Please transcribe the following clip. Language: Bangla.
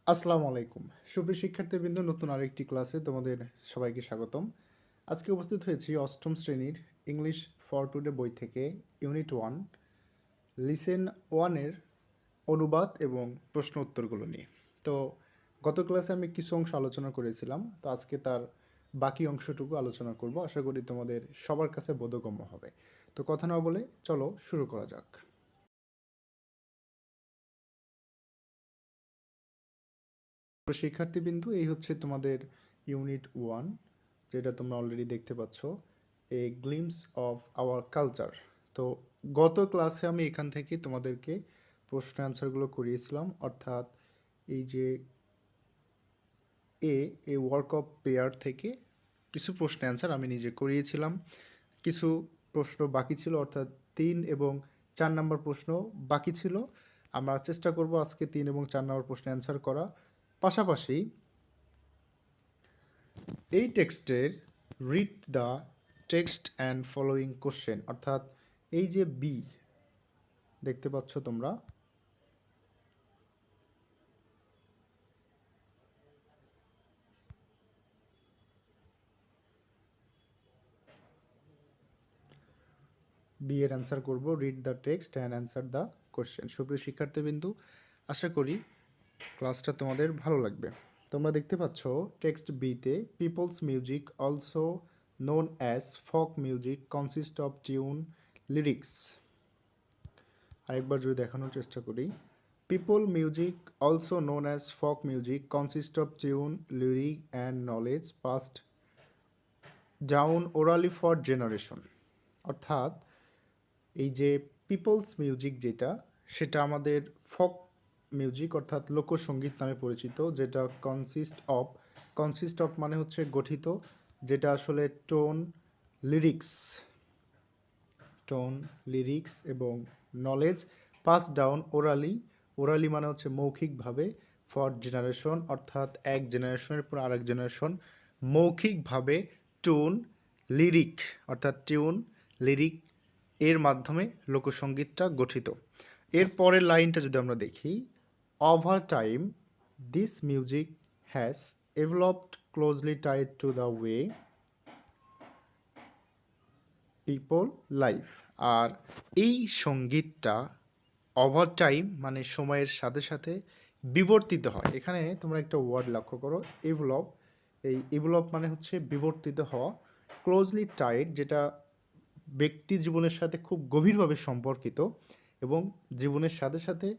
আসসালামু আলাইকুম সুপ্রিয় শিক্ষার্থীবৃন্দ, নতুন আরেকটি ক্লাসে তোমাদের সবাইকে স্বাগতম। আজকে উপস্থিত হয়েছি অষ্টম শ্রেণীর ইংলিশ ফর টুডে বই থেকে ইউনিট 1 লিসেন 1-এর অনুবাদ এবং প্রশ্ন উত্তরগুলো নিয়ে। তো গত ক্লাসে আমি কিছু অংশ আলোচনা করেছিলাম, তো আজকে তার বাকি অংশটুকু আলোচনা করব। আশা করি তোমাদের সবার কাছে বোধগম্য হবে। তো কথা না বলে চলো শুরু করা যাক। শিক্ষার্থীবৃন্দু, এই হচ্ছে তোমাদের ইউনিট 1, যেটা তোমরা অলরেডি দেখতে পাচ্ছ, এ গ্লিমস অফ আওয়ার কালচার। তো গত ক্লাসে আমি এখান থেকে তোমাদেরকে প্রশ্ন অ্যান্সারগুলো করিয়েছিলাম, অর্থাৎ এই যে এ ওয়ার্ক অফ পেয়ার থেকে কিছু প্রশ্ন অ্যান্সার আমি নিজে করিয়েছিলাম। কিছু প্রশ্ন বাকি ছিল, অর্থাৎ 3 এবং 4 নম্বর প্রশ্ন বাকি ছিল। আমরা চেষ্টা করব আজকে 3 এবং 4 নম্বর প্রশ্ন অ্যান্সার করা। পাশাপাশি এই টেক্সটের read the text and following question, অর্থাৎ এই যে বি দেখতে পাচ্ছ তোমরা, বি এর অ্যান্সার করব, read the text and answer the question. সুপ্রিয় শিক্ষার্থীবৃন্দু, আশা করি ক্লাসটা তোমাদের ভালো লাগবে। তোমরা দেখতে পাচ্ছ টেক্সট বিতে peoples music also known as folk music consist of tune lyrics. আরেকবার যদি দেখানোর চেষ্টা করি, people music also known as folk music consist of tune lyric and knowledge passed down orally for generation. অর্থাৎ এই যে পিপলস মিউজিক যেটা, সেটা আমাদের ফোক মিউজিক অর্থাৎ লোকসঙ্গীত নামে পরিচিত, যেটা কনসিস্ট অফ মানে হচ্ছে গঠিত, যেটা আসলে লিরিক্স এবং নলেজ পাস ডাউন ওরালি মানে হচ্ছে মৌখিকভাবে, ফর জেনারেশন অর্থাৎ এক জেনারেশনের পর আরেক জেনারেশন মৌখিকভাবে টিউন লিরিক এর মাধ্যমে লোকসঙ্গীতটা গঠিত। এর পরের লাইনটা যদি আমরা দেখি, over time this music has developed closely tied to the way people life. আর এই সঙ্গীতটা ওভার টাইম মানে সময়ের সাথে সাথে বিবর্তিত হয়। এখানে তোমরা একটা ওয়ার্ড লক্ষ্য করো, এভলপ। এই এভলপ মানে হচ্ছে বিবর্তিত হওয়া, ক্লোজলি টাইড যেটা ব্যক্তি জীবনের সাথে খুব গভীরভাবে সম্পর্কিত এবং জীবনের সাথে সাথে